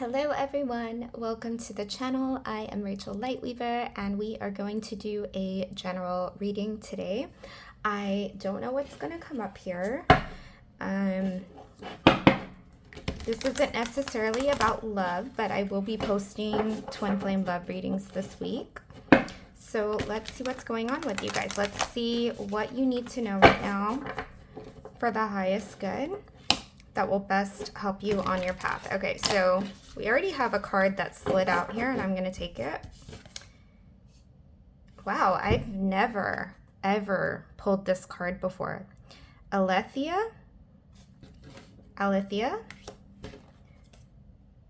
Hello everyone, welcome to the channel. I am Rachel Lightweaver and we are going to do a general reading today. I don't know what's going to come up here. This isn't necessarily about love, but I will be posting twin flame love readings this week. So let's see what's going on with you guys. Let's see what you need to know right now for the highest good that will best help you on your path. Okay, so we already have a card that slid out here and I'm going to take it. Wow, I've never, ever pulled this card before. Aletheia.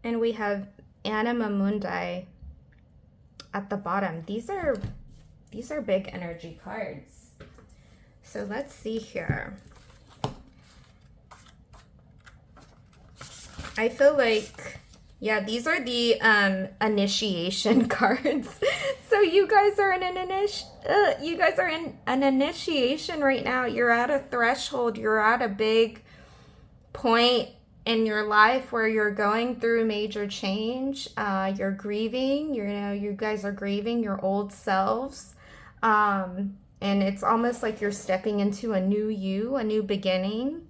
And we have Anima Mundi at the bottom. These are big energy cards. So let's see here. I feel like, yeah, these are the initiation cards. So you guys are in an initiation right now. You're at a threshold. You're at a big point in your life where you're going through major change. You're grieving. You guys are grieving your old selves. And it's almost like you're stepping into a new you, a new beginning.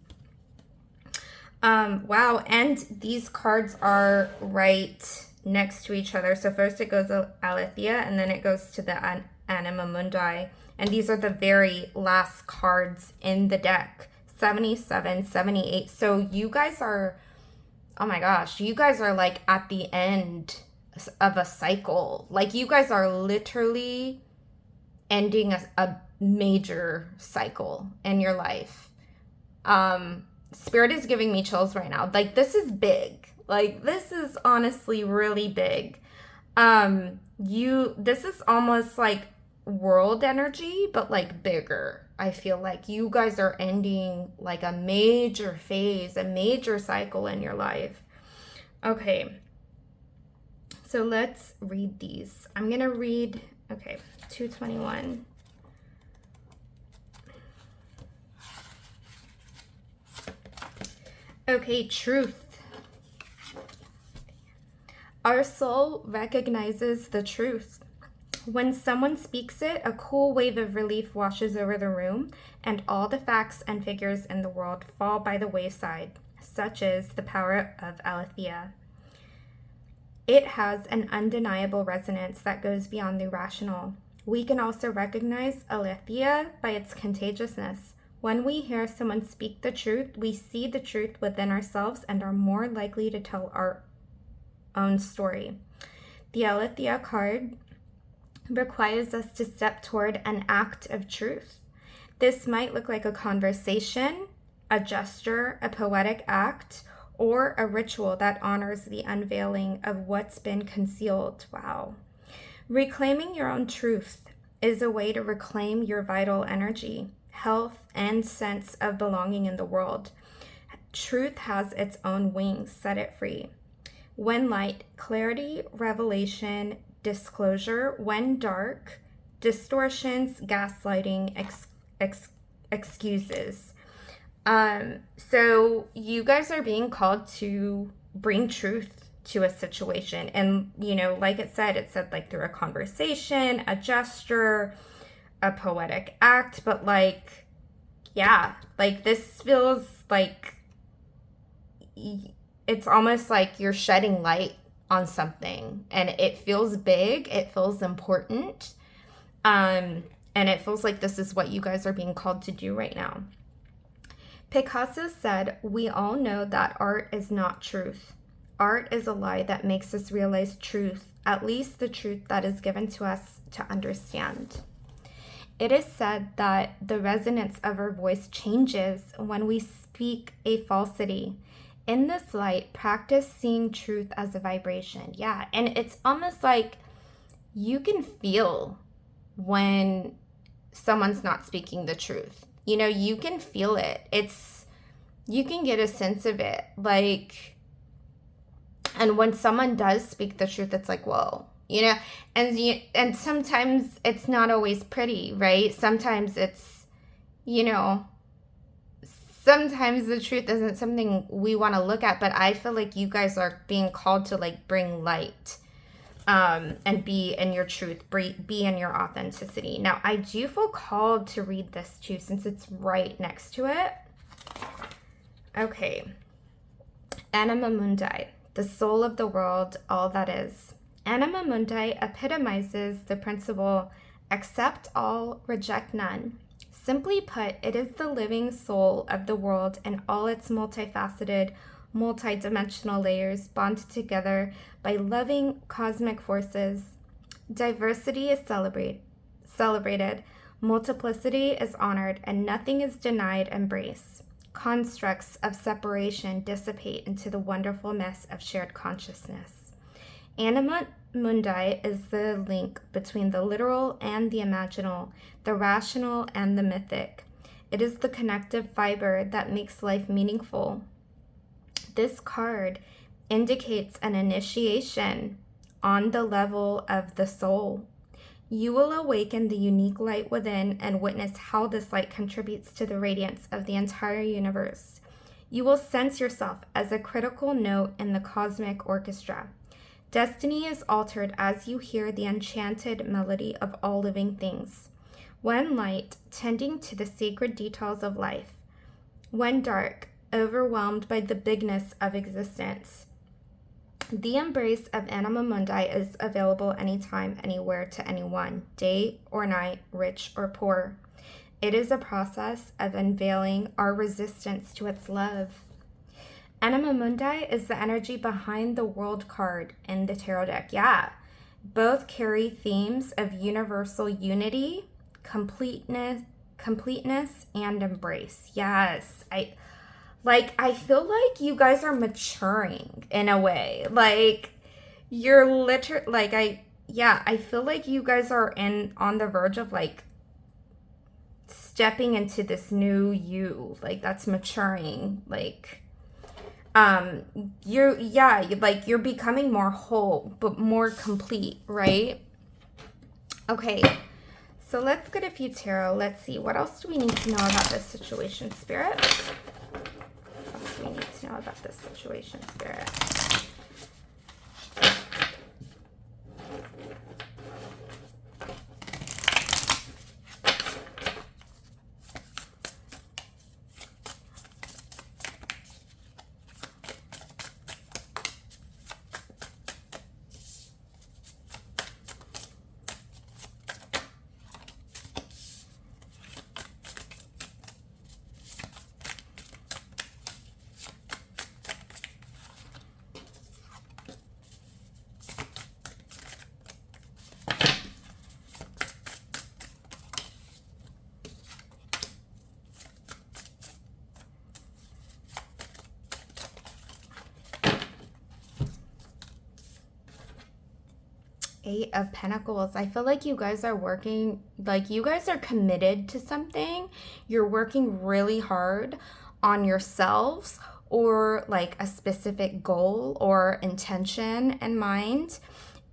Wow, and these cards are right next to each other. So first it goes to Aletheia, and then it goes to the Anima Mundi. And these are the very last cards in the deck, 77, 78. So you guys are, oh my gosh, you guys are like at the end of a cycle. Like you guys are literally ending a major cycle in your life. Spirit is giving me chills right now. Like this is big. Like this is honestly really big. This is almost like world energy, but like bigger. I feel like you guys are ending like a major phase, a major cycle in your life. Okay. So let's read these. I'm going to read, okay, 221. Okay, truth. Our soul recognizes the truth. When someone speaks it, a cool wave of relief washes over the room, and all the facts and figures in the world fall by the wayside. Such is the power of Aletheia. It has an undeniable resonance that goes beyond the rational. We can also recognize Aletheia by its contagiousness. When we hear someone speak the truth, we see the truth within ourselves and are more likely to tell our own story. The Aletheia card requires us to step toward an act of truth. This might look like a conversation, a gesture, a poetic act, or a ritual that honors the unveiling of what's been concealed. Wow. Reclaiming your own truth is a way to reclaim your vital energy, health, and sense of belonging in the world. Truth has its own wings. Set it free. When light, clarity, revelation, disclosure. When dark, distortions, gaslighting, excuses. So you guys are being called to bring truth to a situation. And, like it said like through a conversation, a gesture, a poetic act, but like, yeah, like this feels like it's almost like you're shedding light on something, and it feels big, it feels important, and it feels like this is what you guys are being called to do right now. Picasso said, "We all know that art is not truth. Art is a lie that makes us realize truth, at least the truth that is given to us to understand." It is said that the resonance of our voice changes when we speak a falsity. In this light, practice seeing truth as a vibration. Yeah, and it's almost like you can feel when someone's not speaking the truth. You can feel it. You can get a sense of it. Like, and when someone does speak the truth, it's like, whoa. And sometimes it's not always pretty, right? Sometimes it's, sometimes the truth isn't something we want to look at, but I feel like you guys are being called to like bring light, and be in your truth, be in your authenticity. Now, I do feel called to read this too, since it's right next to it. Okay. Anima Mundi, the soul of the world, all that is. Anima Mundi epitomizes the principle, accept all, reject none. Simply put, it is the living soul of the world and all its multifaceted, multidimensional layers bonded together by loving cosmic forces. Diversity is celebrated, multiplicity is honored, and nothing is denied embrace. Constructs of separation dissipate into the wonderful mess of shared consciousness. Anima Mundi is the link between the literal and the imaginal, the rational and the mythic. It is the connective fiber that makes life meaningful. This card indicates an initiation on the level of the soul. You will awaken the unique light within and witness how this light contributes to the radiance of the entire universe. You will sense yourself as a critical note in the cosmic orchestra. Destiny is altered as you hear the enchanted melody of all living things. When light, tending to the sacred details of life. When dark, overwhelmed by the bigness of existence. The embrace of Anima Mundi is available anytime, anywhere, to anyone, day or night, rich or poor. It is a process of unveiling our resistance to its love. Anima Mundi is the energy behind the World card in the tarot deck. Yeah, both carry themes of universal unity, completeness, and embrace. Yes, I feel like you guys are maturing in a way. Like, you're I feel like you guys are on the verge of like stepping into this new you. Like, that's maturing. Like, you're becoming more whole, but more complete, right? Okay. So let's get a few tarot. Let's see. What else do we need to know about this situation, Spirit? What else do we need to know about this situation, Spirit? Eight of Pentacles. I feel like you guys are working, like you guys are committed to something. You're working really hard on yourselves or like a specific goal or intention in mind.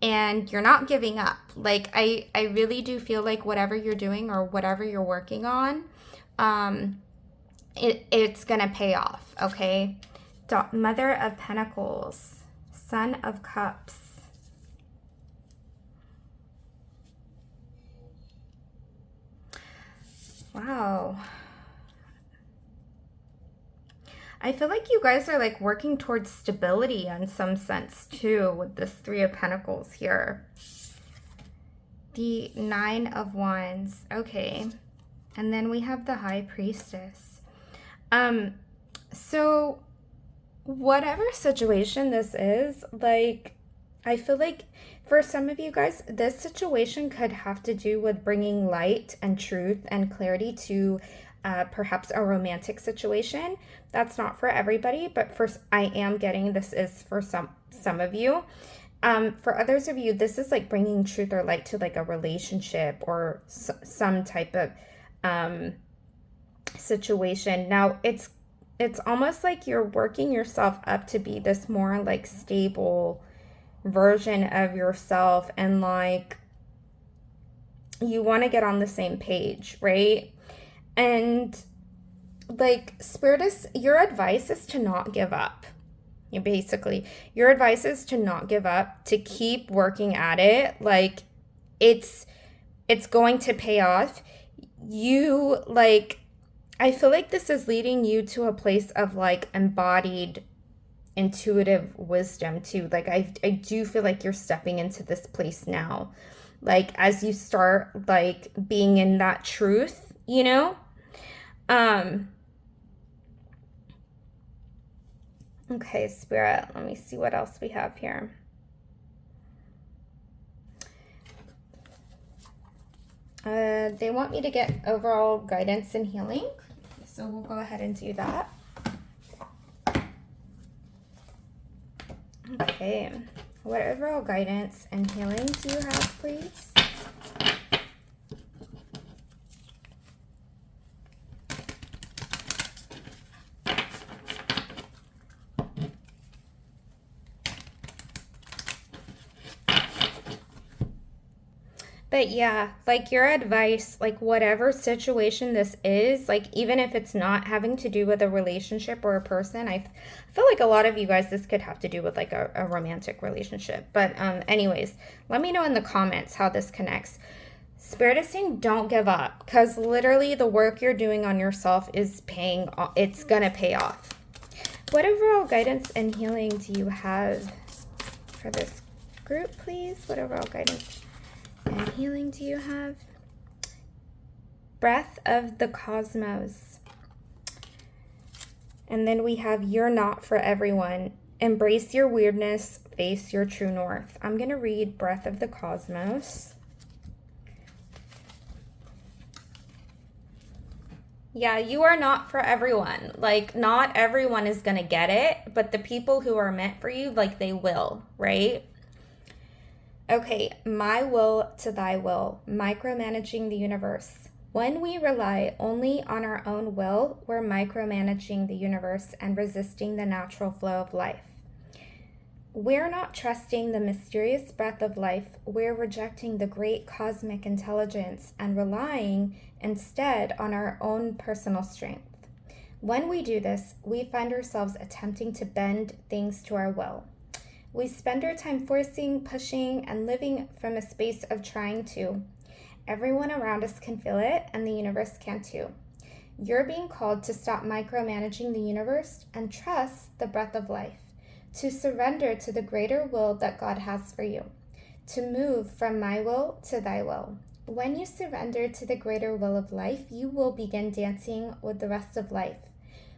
And you're not giving up. Like I really do feel like whatever you're doing or whatever you're working on, it's gonna pay off, okay? Mother of Pentacles, Son of Cups. Wow. I feel like you guys are like working towards stability in some sense too with this Three of Pentacles here. The Nine of Wands. Okay. And then we have the High Priestess. So whatever situation this is, like, I feel like for some of you guys, this situation could have to do with bringing light and truth and clarity to perhaps a romantic situation. That's not for everybody, but I am getting this is for some of you. For others of you, this is like bringing truth or light to like a relationship or some type of situation. Now, it's almost like you're working yourself up to be this more like stable version of yourself, and like you want to get on the same page, right? And like, Spirit is, your advice is to not give up. Basically, your advice is to not give up, to keep working at it. Like, it's going to pay off. You, like, I feel like this is leading you to a place of, like, embodied intuitive wisdom too. Like, I do feel like you're stepping into this place now, like, as you start, like, being in that truth, you know. Okay, Spirit, let me see what else we have here. They want me to get overall guidance and healing, so we'll go ahead and do that. Okay, what overall guidance and healing do you have, please? But yeah, like, your advice, like, whatever situation this is, like, even if it's not having to do with a relationship or a person, I feel like a lot of you guys, this could have to do with, like, a romantic relationship. But anyways, let me know in the comments how this connects. Spirit is saying don't give up, because literally the work you're doing on yourself is paying off. It's gonna pay off. What overall guidance and healing do you have for this group, please? What overall guidance and healing do you have? Breath of the cosmos. And then we have you're not for everyone. Embrace your weirdness, face your true north. I'm going to read Breath of the Cosmos. Yeah, you are not for everyone. Like, not everyone is going to get it, but the people who are meant for you, like, they will, right? Okay, my will to thy will, micromanaging the universe. When we rely only on our own will, we're micromanaging the universe and resisting the natural flow of life. We're not trusting the mysterious breath of life, we're rejecting the great cosmic intelligence and relying instead on our own personal strength. When we do this, we find ourselves attempting to bend things to our will. We spend our time forcing, pushing, and living from a space of trying to. Everyone around us can feel it, and the universe can too. You're being called to stop micromanaging the universe and trust the breath of life, to surrender to the greater will that God has for you, to move from my will to thy will. When you surrender to the greater will of life, you will begin dancing with the rest of life.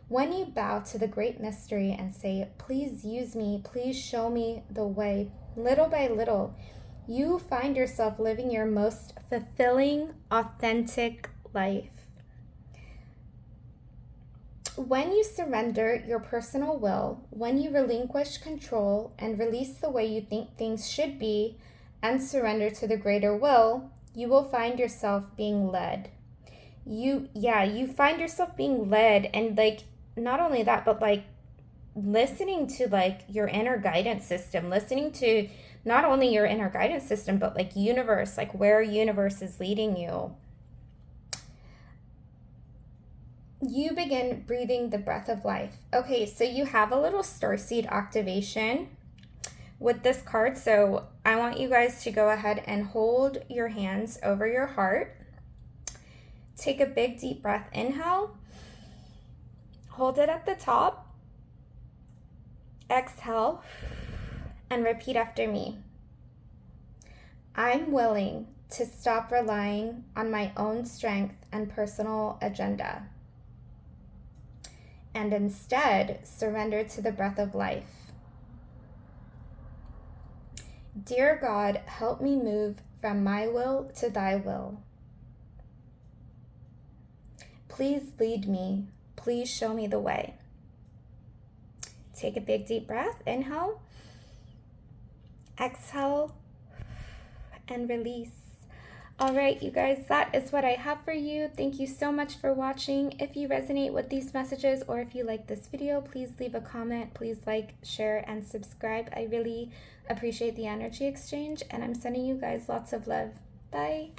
When you bow to the great mystery and say, please use me, please show me the way, little by little, you find yourself living your most fulfilling, authentic life. When you surrender your personal will, when you relinquish control and release the way you think things should be and surrender to the greater will, you will find yourself being led. You find yourself being led, and, like, not only that, but, like, listening to, like, your inner guidance system, listening to not only your inner guidance system, but, like, universe, like, where universe is leading you. You begin breathing the breath of life. Okay, so you have a little starseed activation with this card. So I want you guys to go ahead and hold your hands over your heart. Take a big deep breath. Inhale. Hold it at the top. Exhale. And repeat after me. I'm willing to stop relying on my own strength and personal agenda, and instead surrender to the breath of life. Dear God, help me move from my will to thy will. Please lead me. Please show me the way. Take a big deep breath. Inhale. Exhale. And release. All right, you guys, that is what I have for you. Thank you so much for watching. If you resonate with these messages, or if you like this video, please leave a comment. Please like, share, and subscribe. I really appreciate the energy exchange, and I'm sending you guys lots of love. Bye.